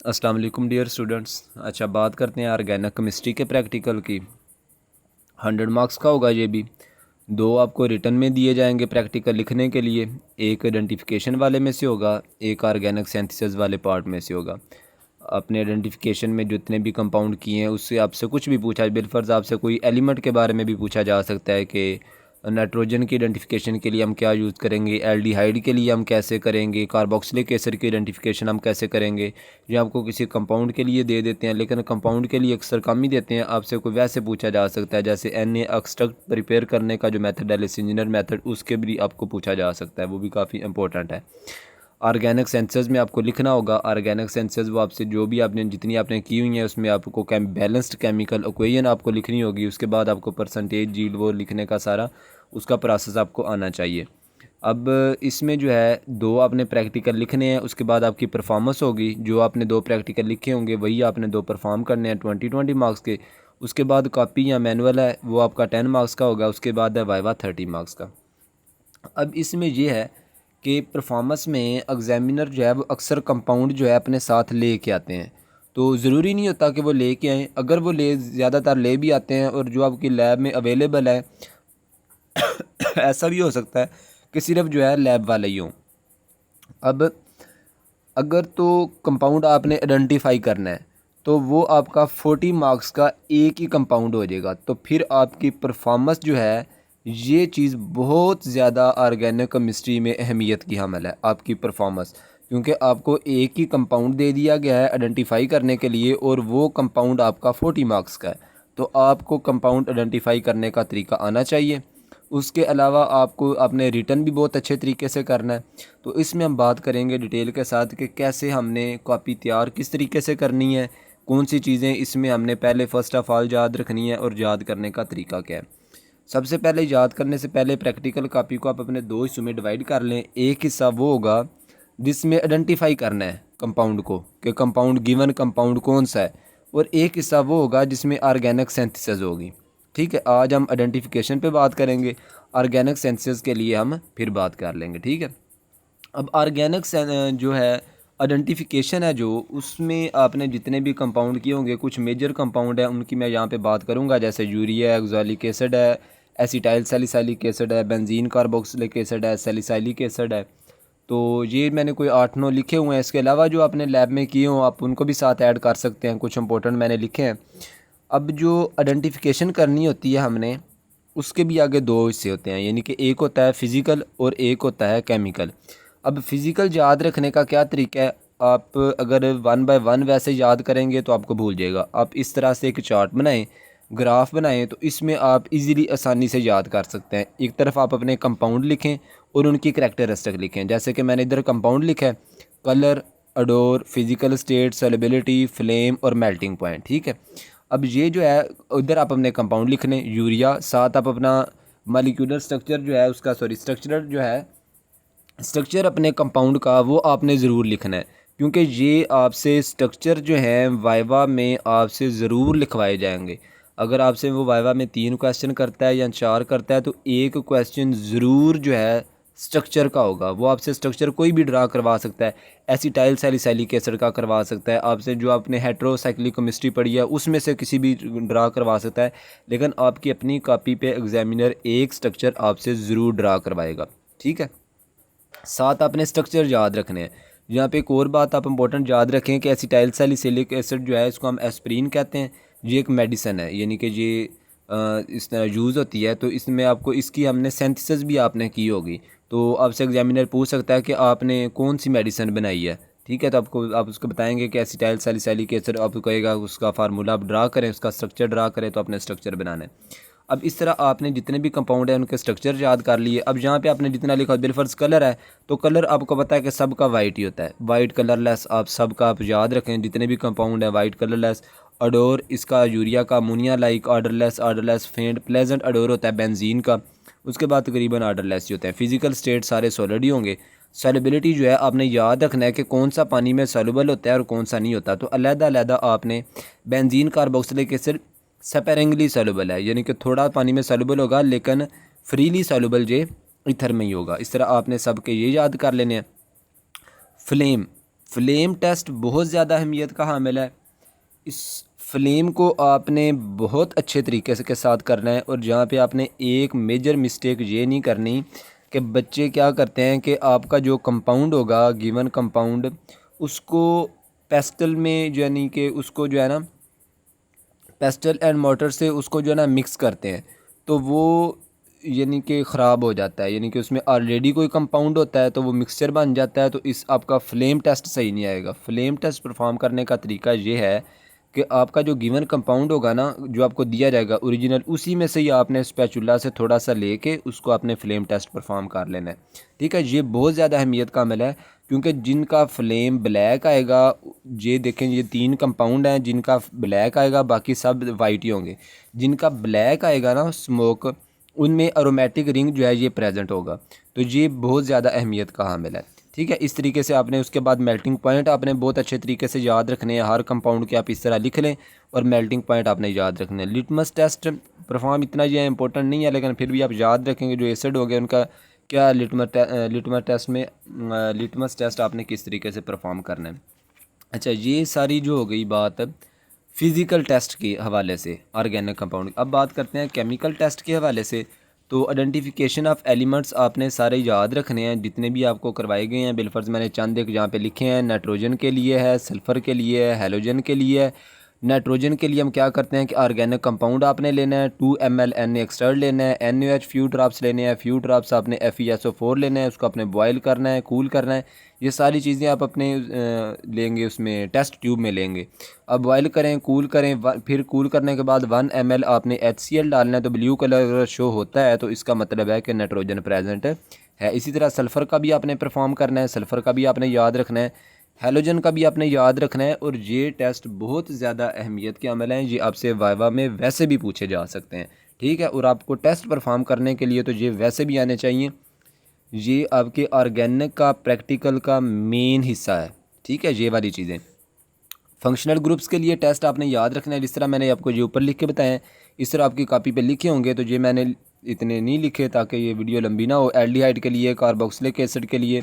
अस्सलाम वालेकुम dear students. अच्छा, बात करते हैं ऑर्गेनिक केमिस्ट्री के प्रैक्टिकल की। 100 मार्क्स का होगा ये भी। दो आपको रिटर्न में दिए जाएंगे प्रैक्टिकल लिखने के लिए। एक आइडेंटिफिकेशन वाले में से होगा, एक ऑर्गेनिक सिंथेसिस वाले पार्ट में से होगा। अपने आइडेंटिफिकेशन में जितने भी कंपाउंड किए हैं उससे आपसे कुछ भी पूछा, बिलफर्ज आपसे कोई एलिमेंट के बारे में भी पूछा जा सकता है कि नाइट्रोजन की आइडेंटिफिकेशन के लिए हम क्या यूज़ करेंगे, एल्डिहाइड के लिए हम कैसे करेंगे, कार्बोक्सिलिक एसिड की आइडेंटिफिकेशन हम कैसे करेंगे। ये आपको किसी कंपाउंड के लिए दे देते हैं, लेकिन कंपाउंड के लिए अक्सर कम ही देते हैं। आपसे कोई वैसे पूछा जा सकता है जैसे एन एक्सट्रैक्ट प्रिपेयर करने का जो मेथड है, लिसिंजनर मेथड, उसके भी आपको पूछा जा सकता है, वो भी काफ़ी इंपॉर्टेंट है। ऑर्गेनिक सेंसेस में आपको लिखना होगा। ऑर्गेनिक सेंसेस वो आपसे जो भी आपने जितनी आपने की हुई है उसमें आपको बैलेंस्ड केमिकल इक्वेशन आपको लिखनी होगी। उसके बाद आपको परसेंटेज यील्ड वो लिखने का सारा उसका प्रोसेस आपको आना चाहिए। अब इसमें जो है दो आपने प्रैक्टिकल लिखने हैं, उसके बाद आपकी परफॉर्मेंस होगी। जो आपने दो प्रैक्टिकल लिखे होंगे वही आपने दो परफॉर्म करने हैं 20 मार्क्स के। उसके बाद कॉपी या मैनुअल है वो आपका 10 मार्क्स का होगा। उसके बाद है वाइवा 30 मार्क्स का। अब इसमें यह है कि परफॉर्मेंस में एग्जामिनर जो है वो अक्सर कंपाउंड जो है अपने साथ ले के आते हैं। तो ज़रूरी नहीं होता कि वो ले के आएँ, अगर वो ले ज़्यादातर ले भी आते हैं और जो आपकी लैब में अवेलेबल है ऐसा भी हो सकता है कि सिर्फ जो है लैब वाले ही हों। अब अगर तो कंपाउंड आपने आइडेंटिफाई करना है तो वो आपका 40 मार्क्स का एक ही कंपाउंड हो जाएगा। तो फिर आपकी परफॉर्मेंस जो है ये चीज़ बहुत ज़्यादा ऑर्गेनिक केमिस्ट्री में अहमियत की हामिल है आपकी परफॉर्मेंस, क्योंकि आपको एक ही कंपाउंड दे दिया गया है आइडेंटिफाई करने के लिए और वो कंपाउंड आपका 40 मार्क्स का है। तो आपको कंपाउंड आइडेंटिफाई करने का तरीका आना चाहिए। उसके अलावा आपको अपने रिटर्न भी बहुत अच्छे तरीके से करना है। तो इसमें हम बात करेंगे डिटेल के साथ कि कैसे हमने कॉपी तैयार किस तरीके से करनी है, कौन सी चीज़ें इसमें हमने पहले फ़र्स्ट ऑफ़ ऑल याद रखनी है और याद करने का तरीका क्या है। सबसे पहले याद करने से पहले प्रैक्टिकल कॉपी को आप अपने दो हिस्सों में डिवाइड कर लें। एक हिस्सा वो होगा जिसमें आइडेंटिफाई करना है कंपाउंड को कि कंपाउंड गिवन कंपाउंड कौन सा है, और एक हिस्सा वो होगा जिसमें ऑर्गेनिक सिंथेसिस होगी। ठीक है, आज हम आइडेंटिफिकेशन पे बात करेंगे, ऑर्गेनिक सिंथेसिस के लिए हम फिर बात कर लेंगे। ठीक है, अब ऑर्गेनिक जो है आइडेंटिफिकेशन है जो उसमें आपने जितने भी कंपाउंड किए होंगे, कुछ मेजर कंपाउंड है उनकी मैं यहाँ पे बात करूँगा, जैसे यूरिया, एक्सोलिक एसिड है, एसिटाइल सैलिसाइलिक एसिड है, बेंजीन कार्बोक्सिलिक एसिड है, सैलिसाइलिक एसिड है। तो ये मैंने कोई 8-9 लिखे हुए हैं। इसके अलावा जो आपने लैब में किए हों आप उनको भी साथ ऐड कर सकते हैं, कुछ इंपॉर्टेंट मैंने लिखे हैं। अब जो आइडेंटिफिकेशन करनी होती है हमने, उसके भी आगे दो हिस्से होते हैं, यानी कि एक होता है फ़िज़िकल और एक होता है केमिकल। अब फ़िज़िकल याद रखने का क्या तरीका है, आप अगर 1 बाय 1 वैसे याद करेंगे तो आपको भूल जाएगा। आप इस तरह से एक चार्ट बनाएं, ग्राफ बनाएं, तो इसमें आप इजीली आसानी से याद कर सकते हैं। एक तरफ आप अपने कंपाउंड लिखें और उनकी करैक्टरिस्टिक लिखें, जैसे कि मैंने इधर कंपाउंड लिखा है, colour, adore, physical state, solubility, flame और मेल्टिंग पॉइंट। ठीक है, अब ये जो है उधर आप अपने कंपाउंड लिखने यूरिया, साथ आप अपना मॉलिक्यूलर स्ट्रक्चर जो है उसका स्ट्रक्चर जो है स्ट्रक्चर अपने कंपाउंड का वो आपने ज़रूर लिखना है, क्योंकि ये आपसे स्ट्रक्चर जो है वाइवा में आपसे ज़रूर लिखवाए जाएंगे। अगर आपसे वो वाइवा में 3 क्वेश्चन करता है या 4 करता है तो एक क्वेश्चन ज़रूर जो है स्ट्रक्चर का होगा। वो आपसे स्ट्रक्चर कोई भी ड्रा करवा सकता है, एसिटाइल सैलिसाइलिक एसिड का करवा सकता है, आपसे जो आपने हेट्रोसाइक्लिक केमिस्ट्री पढ़ी है उसमें से किसी भी ड्रा करवा सकता है। लेकिन आपकी अपनी कॉपी पे एग्जामिनर एक स्ट्रक्चर आपसे ज़रूर ड्रा करवाएगा। ठीक है, साथ आपने स्ट्रक्चर याद रखने हैं। यहाँ पे एक और बात आप इंपॉर्टेंट याद रखें कि एसिटाइल सैलिसिलिक एसिड जो है इसको हम एस्प्रीन कहते हैं। ये एक मेडिसिन है, यानी कि ये इस तरह यूज़ होती है। तो इसमें आपको इसकी हमने सिंथेसिस भी आपने की होगी, तो आपसे एग्जामिनर पूछ सकता है कि आपने कौन सी मेडिसिन बनाई है। ठीक है, तो आप उसको बताएंगे कि एसिटाइल सैलिसाइलिक एसिड, आपको कहेगा उसका फार्मूला आप ड्रा करें, उसका स्ट्रक्चर ड्रा करें, तो आपने स्ट्रक्चर बनाना है। अब इस तरह आपने जितने भी कंपाउंड हैं उनके स्ट्रक्चर याद कर लिए। अब यहाँ पे आपने जितना लिखा, बिलफर्स कलर है तो कलर आपको पता है कि सबका वाइट ही होता है, वाइट कलरलेस आप सबका आप याद रखें, जितने भी कंपाउंड है वाइट कलरलेस। अडोर इसका यूरिया का अमोनिया लाइक ऑर्डरलेस फेंट प्लेजेंट अडोर होता है बेंजीन का। उसके बाद तकरीबन ऑर्डरलेस ही होते हैं। फिजिकल स्टेट सारे सॉलिड ही होंगे। सॉल्युबिलिटी जो है आपने याद रखना है कि कौन सा पानी में सॉल्युबल होता है और कौन सा नहीं होता। तो अलग-अलग आपने बेंजीन कार्बोक्सिलिक एसिड सेपेरेंगली सॉल्युबल है, यानी कि थोड़ा पानी में सॉल्युबल होगा लेकिन फ्रीली सॉल्युबल जे ईथर में ही होगा। इस तरह आपने सब के ये याद कर लेने हैं। फ्लेम फ्लेम टेस्ट बहुत ज़्यादा अहमियत का हामिल है। इस फ्लेम को आपने बहुत अच्छे तरीके से के साथ करना है, और जहाँ पे आपने एक मेजर मिस्टेक ये नहीं करनी कि बच्चे क्या करते हैं कि आपका जो कंपाउंड होगा, गिवन कंपाउंड, उसको पेस्टल में यानी कि उसको जो है ना पेस्टल एंड मोटर से उसको जो है ना मिक्स करते हैं, तो वो यानी कि ख़राब हो जाता है, यानी कि उसमें ऑलरेडी कोई कंपाउंड होता है तो वो मिक्सचर बन जाता है, तो इस आपका फ्लेम टेस्ट सही नहीं आएगा। फ्लेम टेस्ट परफॉर्म करने का तरीका ये है कि आपका जो गिवन कंपाउंड होगा ना, जो आपको दिया जाएगा ओरिजिनल, उसी में से ही आपने स्पैचुला से थोड़ा सा लेके उसको आपने फ्लेम टेस्ट परफॉर्म कर लेना है। ठीक है, ये बहुत ज़्यादा अहमियत का अमल है, क्योंकि जिनका फ्लेम ब्लैक आएगा, ये देखें ये 3 कंपाउंड हैं जिनका ब्लैक आएगा, बाकी सब वाइट ही होंगे। जिनका ब्लैक आएगा ना स्मोक, उनमें अरोमेटिक रिंग जो है ये प्रेजेंट होगा, तो ये बहुत ज़्यादा अहमियत का हामिल है। ठीक है, इस तरीके से आपने उसके बाद मेल्टिंग पॉइंट आपने बहुत अच्छे तरीके से याद रखने हैं। हर कंपाउंड के आप इस तरह लिख लें और मेल्टिंग पॉइंट आपने याद रखने हैं। लिटमस टेस्ट परफॉर्म इतना ये इंपॉर्टेंट नहीं है, लेकिन फिर भी आप याद रखेंगे जो एसिड हो गया उनका क्या लिटमस टेस्ट आपने किस तरीके से परफॉर्म करना है। अच्छा, ये सारी जो हो गई बात फ़िज़िकल टेस्ट के हवाले से ऑर्गेनिक कंपाउंड। अब बात करते हैं केमिकल टेस्ट के हवाले से। तो आइडेंटिफिकेशन ऑफ एलिमेंट्स आपने सारे याद रखने हैं जितने भी आपको करवाए गए हैं। बिलफर्ज मैंने चंद एक जहाँ पे लिखे हैं, नाइट्रोजन के लिए है, सल्फ़र के लिए है, हेलोजन के लिए है। नाइट्रोजन के लिए हम क्या करते हैं कि ऑर्गेनिक कंपाउंड आपने लेना है, 2 ml एन एक्सटर्ड लेना है, NaOH फ्यू ड्रॉप्स लेने हैं, फ्यू ड्रॉप्स आपने FeSO4 लेना है, उसको आपने बॉयल करना है, कूल करना है। ये सारी चीज़ें आप अपने लेंगे उसमें टेस्ट ट्यूब में लेंगे। अब बॉयल करें, कूल करें, फिर कूल करने के बाद 1 ml आपने HCl डालना है। तो ब्लू कलर अगर शो होता है तो इसका मतलब है कि नाइट्रोजन प्रेजेंट है। इसी तरह सल्फ़र का भी आपने परफॉर्म करना है, सल्फ़र का भी आपने याद रखना है, हेलोजन का भी आपने याद रखना है। और ये टेस्ट बहुत ज़्यादा अहमियत के अमल हैं, ये आपसे वाइवा में वैसे भी पूछे जा सकते हैं। ठीक है, और आपको टेस्ट परफॉर्म करने के लिए तो ये वैसे भी आने चाहिए। ये आपके ऑर्गेनिक का प्रैक्टिकल का मेन हिस्सा है। ठीक है, ये वाली चीज़ें। फंक्शनल ग्रुप्स के लिए टेस्ट आपने याद रखना है, जिस तरह मैंने आपको ये ऊपर लिख के बताएं, इस तरह आपकी कॉपी पे लिखे होंगे। तो ये मैंने इतने नहीं लिखे ताकि ये वीडियो लंबी ना हो। एल्डिहाइड के लिए, कार्बोक्सिलिक एसिड के लिए,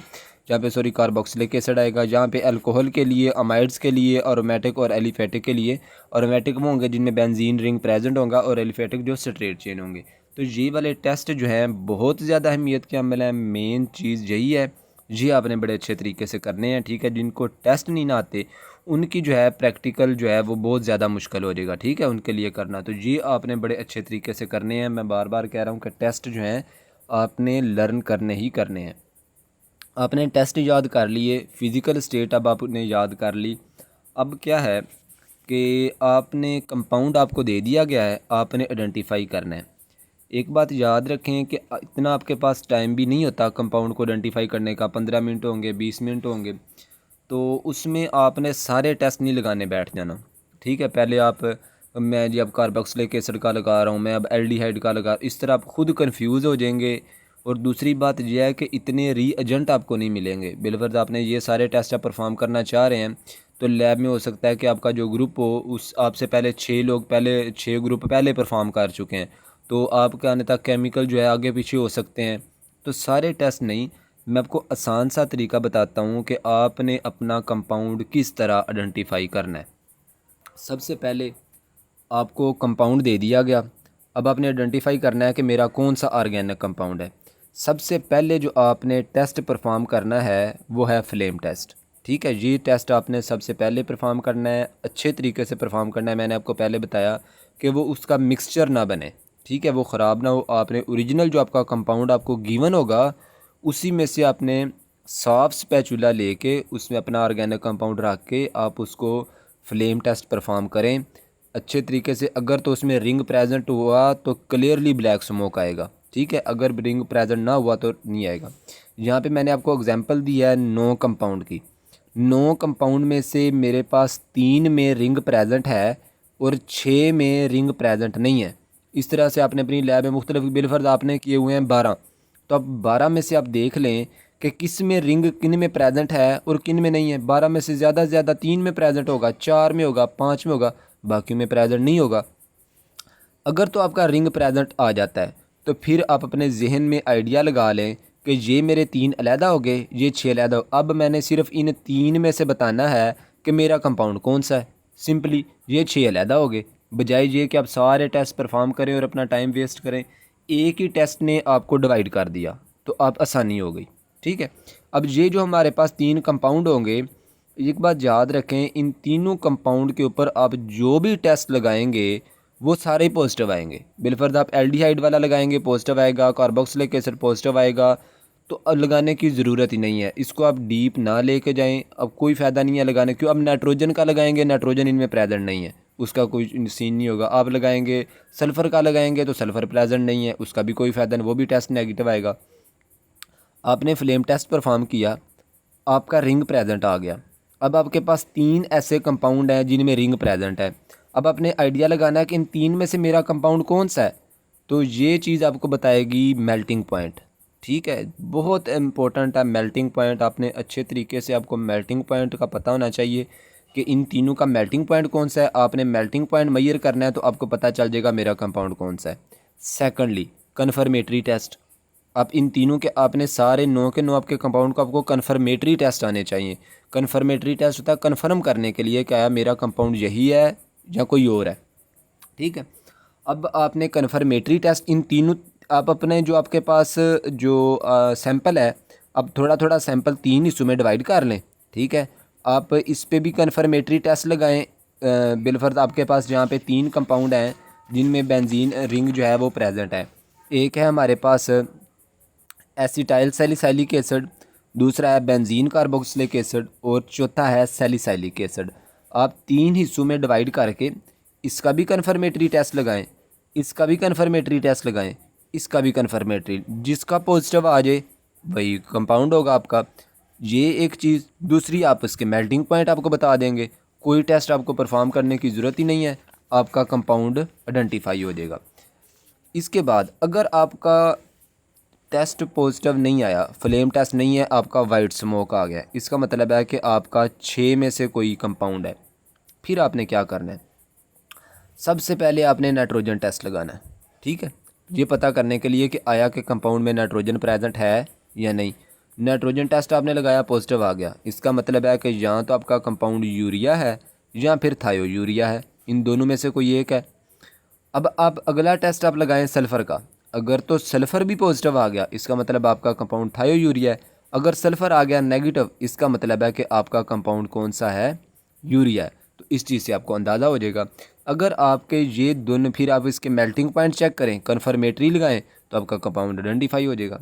जहाँ पे कार्बोक्सिलिक एसिड आएगा, जहाँ पे अल्कोहल के लिए, अमाइड्स के लिए, अरोमेटिक और एलिफेटिक के लिए। अरोमेटिक वो होंगे जिनमें बेंजीन रिंग प्रेजेंट होगा, और एलिफेटिक जो स्ट्रेट चेन होंगे। तो ये वाले टेस्ट जो हैं बहुत ज़्यादा अहमियत के अमल हैं। मेन चीज़ यही है, ये आपने बड़े अच्छे तरीके से करने हैं। ठीक है, जिनको टेस्ट नहीं ना आते उनकी जो है प्रैक्टिकल जो है वो बहुत ज़्यादा मुश्किल हो जाएगा। ठीक है, उनके लिए करना तो ये आपने बड़े अच्छे तरीके से करने हैं। मैं बार बार कह रहा हूँ कि टेस्ट जो हैं आपने लर्न करने ही करने हैं। आपने टेस्ट याद कर लिए, फ़िज़िकल स्टेट अब आपने याद कर ली। अब क्या है कि आपने कंपाउंड आपको दे दिया गया है, आपने आइडेंटिफाई करना है। एक बात याद रखें कि इतना आपके पास टाइम भी नहीं होता कंपाउंड को आइडेंटिफाई करने का। 15 मिनट होंगे, 20 मिनट होंगे, तो उसमें आपने सारे टेस्ट नहीं लगाने बैठ जाना। ठीक है, पहले मैं जी अब कार्बोक्सिलिक एसिड का लगा रहा हूँ, मैं अब एल्डिहाइड का लगा, इस तरह आप खुद कंफ्यूज हो जाएंगे। और दूसरी बात यह है कि इतने रीएजेंट आपको नहीं मिलेंगे। बिलफर्ज आपने ये सारे टेस्ट आप परफॉर्म करना चाह रहे हैं, तो लैब में हो सकता है कि आपका जो ग्रुप हो उस आपसे पहले 6 ग्रुप पहले परफॉर्म कर चुके हैं, तो आपके आने तक केमिकल जो है आगे पीछे हो सकते हैं। तो सारे टेस्ट नहीं, मैं आपको आसान सा तरीका बताता हूँ कि आपने अपना कंपाउंड किस तरह आइडेंटिफाई करना है। सबसे पहले आपको कंपाउंड दे दिया गया, अब आपने आइडेंटिफाई करना है कि मेरा कौन सा ऑर्गेनिक कंपाउंड है। सबसे पहले जो आपने टेस्ट परफॉर्म करना है वो है फ्लेम टेस्ट। ठीक है, ये टेस्ट आपने सबसे पहले परफॉर्म करना है, अच्छे तरीके से परफॉर्म करना है। मैंने आपको पहले बताया कि वो उसका मिक्सचर ना बने। ठीक है, वो ख़राब ना हो। आपने ओरिजिनल जो आपका कंपाउंड आपको गिवन होगा उसी में से आपने साफ स्पैचुला लेके उसमें अपना ऑर्गेनिक कंपाउंड रख के आप उसको फ्लेम टेस्ट परफॉर्म करें अच्छे तरीके से। अगर तो उसमें रिंग प्रेजेंट हुआ तो क्लियरली ब्लैक स्मोक आएगा। ठीक है, अगर रिंग प्रेजेंट ना हुआ तो नहीं आएगा। यहाँ पे मैंने आपको एग्जांपल दिया है 9 कंपाउंड की। 9 कंपाउंड में से मेरे पास 3 में रिंग प्रेजेंट है और 6 में रिंग प्रेजेंट नहीं है। इस तरह से आपने अपनी लैब में मुख्तलिफ बिलफर्ज आपने किए हुए हैं 12। तो अब 12 में से आप देख लें कि किस में रिंग किन में प्रेजेंट है और किन में नहीं है। 12 में से ज़्यादा से ज़्यादा 3 में प्रेजेंट होगा, 4 में होगा, 5 में होगा, बाकी में प्रेजेंट नहीं होगा। अगर तो आपका रिंग प्रेजेंट आ जाता है तो फिर आप अपने जहन में आइडिया लगा लें कि ये मेरे 3 अलहदा हो गए, ये 6 अलहदा हो। अब मैंने सिर्फ इन 3 में से बताना है कि मेरा कंपाउंड कौन सा है। सिंपली ये 6 अलहदा हो गए, बजाय ये कि आप सारे टेस्ट परफॉर्म करें और अपना टाइम वेस्ट करें। एक ही टेस्ट ने आपको डिवाइड कर दिया तो आप आसानी हो गई। ठीक है, अब ये जो हमारे पास 3 कंपाउंड होंगे, एक बात याद रखें, इन तीनों कंपाउंड के ऊपर आप जो भी टेस्ट लगाएंगे वो सारे पॉजिटिव आएंगे। बिलफर्ज आप एल्डिहाइड वाला लगाएंगे पॉजिटिव आएगा, कार्बोक्सिलिक एसिड पॉजिटिव आएगा, तो अब लगाने की ज़रूरत ही नहीं है। इसको आप डीप ना लेके जाएं, अब कोई फ़ायदा नहीं है लगाने। क्यों? अब नाइट्रोजन का लगाएंगे, नाइट्रोजन इनमें प्रेजेंट नहीं है, उसका कोई सीन नहीं होगा। आप लगाएंगे सल्फ़र का लगाएंगे तो सल्फ़र प्रेजेंट नहीं है, उसका भी कोई फ़ायदा नहीं, वो भी टेस्ट नेगेटिव आएगा। आपने फ्लेम टेस्ट परफॉर्म किया, आपका रिंग प्रेजेंट आ गया। अब आपके पास 3 ऐसे कंपाउंड हैं जिनमें रिंग प्रेजेंट है। अब आपने आइडिया लगाना है कि इन 3 में से मेरा कंपाउंड कौन सा है, तो ये चीज़ आपको बताएगी मेल्टिंग पॉइंट। ठीक है, बहुत इम्पोर्टेंट है मेल्टिंग पॉइंट। आपने अच्छे तरीके से, आपको मेल्टिंग पॉइंट का पता होना चाहिए कि इन तीनों का मेल्टिंग पॉइंट कौन सा है। आपने मेल्टिंग पॉइंट मेजर करना है तो आपको पता चल जाएगा मेरा कंपाउंड कौन सा है। Secondly, confirmatory test. आप इन तीनों के, आपने सारे 9 के 9 आपके कंपाउंड को आपको कन्फर्मेटरी टेस्ट आने चाहिए। कन्फर्मेटरी टेस्ट होता है कन्फर्म करने के लिए क्या मेरा कंपाउंड यही है या कोई और है। ठीक है, अब आपने कन्फर्मेटरी टेस्ट इन तीनों, आप अपने जो आपके पास जो सैंपल है, अब थोड़ा थोड़ा सैंपल 3 हिस्सों में डिवाइड कर लें। ठीक है, आप इस पे भी कन्फर्मेटरी टेस्ट लगाएं। बिलफर्ज आपके पास जहाँ पे 3 कंपाउंड हैं जिनमें बेंजीन रिंग जो है वो प्रेजेंट है। एक है हमारे पास एसिटाइल सैलिसाइलिक एसिड, दूसरा है बेंजीन कार्बोक्सिलिक एसिड और चौथा है सैलिसाइलिक एसिड। आप 3 हिस्सों में डिवाइड करके इसका भी कन्फर्मेटरी टेस्ट लगाएं, इसका भी कन्फर्मेटरी टेस्ट लगाएं, इसका भी कन्फर्मेटरी। जिसका पॉजिटिव आ जाए वही कंपाउंड होगा आपका। ये एक चीज़। दूसरी, आप इसके मेल्टिंग पॉइंट आपको बता देंगे, कोई टेस्ट आपको परफॉर्म करने की ज़रूरत ही नहीं है, आपका कंपाउंड आइडेंटिफाई हो जाएगा। इसके बाद अगर आपका टेस्ट पॉजिटिव नहीं आया, फ्लेम टेस्ट नहीं है, आपका वाइट स्मोक आ गया, इसका मतलब है कि आपका 6 में से कोई कंपाउंड है। फिर आपने क्या करना है, सबसे पहले आपने नाइट्रोजन टेस्ट लगाना है। ठीक है, ये पता करने के लिए कि आया कि कंपाउंड में नाइट्रोजन प्रेजेंट है या नहीं। नाइट्रोजन टेस्ट आपने लगाया, पॉजिटिव आ गया, इसका मतलब है कि या तो आपका कंपाउंड यूरिया है या फिर थायो यूरिया है, इन दोनों में से कोई एक है। अब आप अगला टेस्ट आप लगाएं सल्फ़र का। अगर तो सल्फ़र भी पॉजिटिव आ गया, इसका मतलब आपका कंपाउंड थायो यूरिया है। अगर सल्फ़र आ गया नेगेटिव, इसका मतलब है कि आपका कंपाउंड कौन सा है, यूरिया है। तो इस चीज़ से आपको अंदाज़ा हो जाएगा। अगर आपके ये दोनों, फिर आप इसके मेल्टिंग पॉइंट चेक करें, कन्फर्मेटरी लगाएं, तो आपका कंपाउंड आइडेंटिफाई हो जाएगा।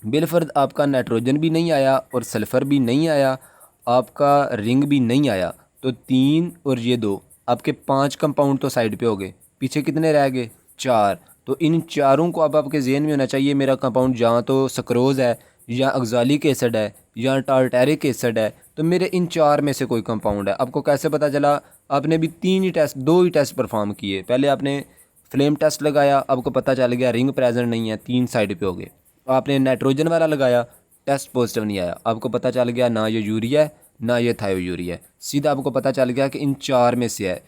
बिलफर्ज आपका नाइट्रोजन भी नहीं आया और सल्फ़र भी नहीं आया, आपका रिंग भी नहीं आया, तो 3 और ये 2, आपके 5 कंपाउंड तो साइड पे हो गए। पीछे कितने रह गए? 4। तो इन चारों को अब आपके जहन में होना चाहिए, मेरा कंपाउंड जहाँ तो सक्रोज़ है या ऑक्ज़ैलिक एसिड है या टार्टेरिक एसिड है, तो मेरे इन 4 में से कोई कंपाउंड है। आपको कैसे पता चला? आपने भी 3 ही टेस्ट, 2 ही टेस्ट परफॉर्म किए। पहले आपने फ्लेम टेस्ट लगाया, आपको पता चल गया रिंग प्रेजेंट नहीं है, 3 साइड पे हो गए। आपने नाइट्रोजन वाला लगाया, टेस्ट पॉजिटिव नहीं आया, आपको पता चल गया ना ये यूरिया है ना ये थायो यूरिया है, सीधा आपको पता चल गया कि इन 4 में से है।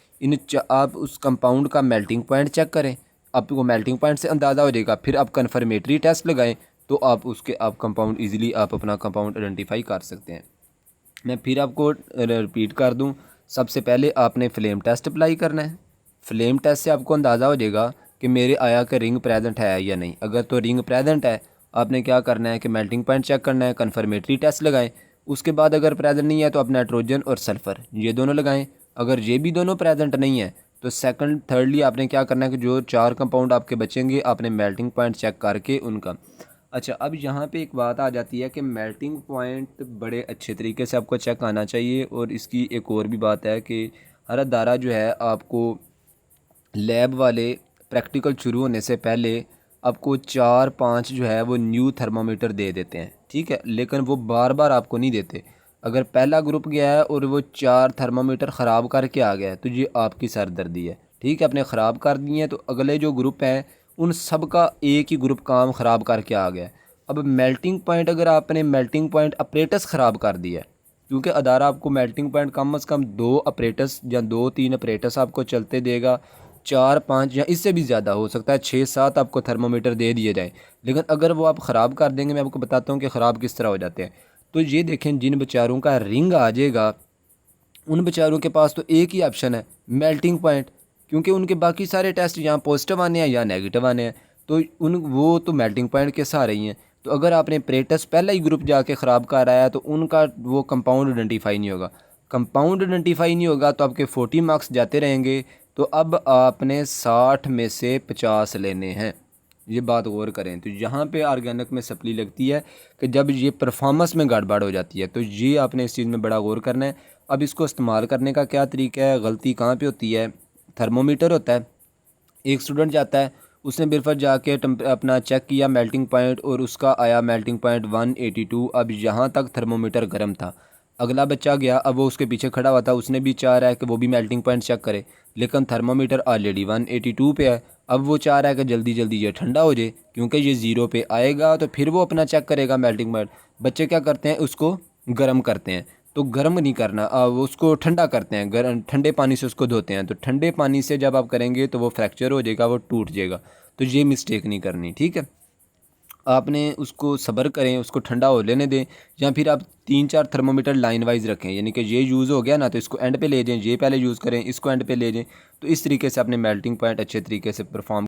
आप उस कंपाउंड का मेल्टिंग पॉइंट चेक करें, आपको मेल्टिंग पॉइंट से अंदाज़ा हो जाएगा। फिर आप कन्फर्मेटरी टेस्ट लगाएं तो आप उसके, आप कंपाउंड ईजिली आप अपना कंपाउंड आइडेंटिफाई कर सकते हैं। मैं फिर आपको रिपीट कर दूं, सबसे पहले आपने फ्लेम टेस्ट अप्लाई करना है। फ्लेम टेस्ट से आपको अंदाज़ा हो जाएगा कि मेरे आया कि रिंग प्रेजेंट है या नहीं। अगर तो रिंग प्रेजेंट है, आपने क्या करना है कि मेल्टिंग पॉइंट चेक करना है, कन्फर्मेटरी टेस्ट लगाएं। उसके बाद अगर प्रेजेंट नहीं है तो आप नाइट्रोजन और सल्फ़र ये दोनों लगाएं। अगर ये भी दोनों प्रेजेंट नहीं है तो थर्डली आपने क्या करना है कि जो 4 कंपाउंड आपके बचेंगे, आपने मेल्टिंग पॉइंट चेक करके उनका। अच्छा, अब यहाँ पे एक बात आ जाती है कि मेल्टिंग पॉइंट बड़े अच्छे तरीके से आपको चेक आना चाहिए। और इसकी एक और भी बात है कि हर अदारा जो है आपको लैब वाले प्रैक्टिकल शुरू होने से पहले आपको 4-5 जो है वो न्यू थर्मामीटर दे देते हैं। ठीक है, लेकिन वो बार बार आपको नहीं देते। अगर पहला ग्रुप गया है और वो 4 थर्मामीटर ख़राब करके आ गया है तो ये आपकी सरदर्दी है। ठीक है, आपने ख़राब कर दिए हैं तो अगले जो ग्रुप हैं उन सब का एक ही ग्रुप काम ख़राब करके आ गया है। अब मेल्टिंग पॉइंट, अगर आपने मेल्टिंग पॉइंट अपरेटस ख़राब कर दिया है, क्योंकि अदारा आपको मेल्टिंग पॉइंट कम से कम 2 अपरेटस या 2-3 अपरेटस आपको चलते देगा, 4 5 या इससे भी ज़्यादा हो सकता है 6 7 आपको थर्मोमीटर दे दिए जाए, लेकिन अगर वो आप ख़राब कर देंगे, मैं आपको बताता हूँ कि ख़राब किस तरह हो जाते हैं। तो ये देखें, जिन बेचारों का रिंग आ जाएगा उन बेचारों के पास तो एक ही ऑप्शन है, मेल्टिंग पॉइंट, क्योंकि उनके बाकी सारे टेस्ट यहाँ पॉजिटिव आने हैं या नेगेटिव आने हैं, तो वो तो मेल्टिंग पॉइंट के सहारे ही हैं। तो अगर आपने प्रेटस पहला ही ग्रुप जाके ख़राब कर आया तो उनका वो कंपाउंड आइडेंटिफाई नहीं होगा। कंपाउंड आइडेंटिफाई नहीं होगा तो आपके 40 मार्क्स जाते रहेंगे। तो अब आपने 60 में से 50 लेने हैं, ये बात गौर करें। तो यहाँ पे ऑर्गेनिक में सप्ली लगती है कि जब ये परफॉर्मेंस में गड़बड़ हो जाती है, तो ये आपने इस चीज़ में बड़ा गौर करना है। अब इसको इस्तेमाल करने का क्या तरीका है, गलती कहाँ पे होती है। थर्मोमीटर होता है, एक स्टूडेंट जाता है, उसने बिरफर जाके अपना चेक किया मेल्टिंग पॉइंट और उसका आया मेल्टिंग पॉइंट 182। अब यहाँ तक थर्मोमीटर गर्म था। अगला बच्चा गया, अब वो उसके पीछे खड़ा हुआ था, उसने भी चाह रहा है कि वो भी मेल्टिंग पॉइंट चेक करे, लेकिन थर्मोमीटर ऑलरेडी 182 पे है। अब वो चाह रहा है कि जल्दी जल्दी ये ठंडा हो जाए, क्योंकि ये 0 पे आएगा तो फिर वो अपना चेक करेगा मेल्टिंग पॉइंट। बच्चे क्या करते हैं, उसको गर्म करते हैं। तो गर्म नहीं करना, वो उसको ठंडा करते हैं, गर्म ठंडे पानी से उसको धोते हैं। तो ठंडे पानी से जब आप करेंगे तो वो फ्रैक्चर हो जाएगा, वो टूट जाएगा। तो ये मिस्टेक नहीं करनी, ठीक है। आपने उसको सब्र करें, उसको ठंडा हो लेने दें, या फिर आप 3 4 थर्मोमीटर लाइन वाइज रखें, यानी कि ये यूज़ हो गया ना तो इसको एंड पे ले जाएं, ये पहले यूज़ करें, इसको एंड पे ले जाएं। तो इस तरीके से अपने मेल्टिंग पॉइंट अच्छे तरीके से परफॉर्म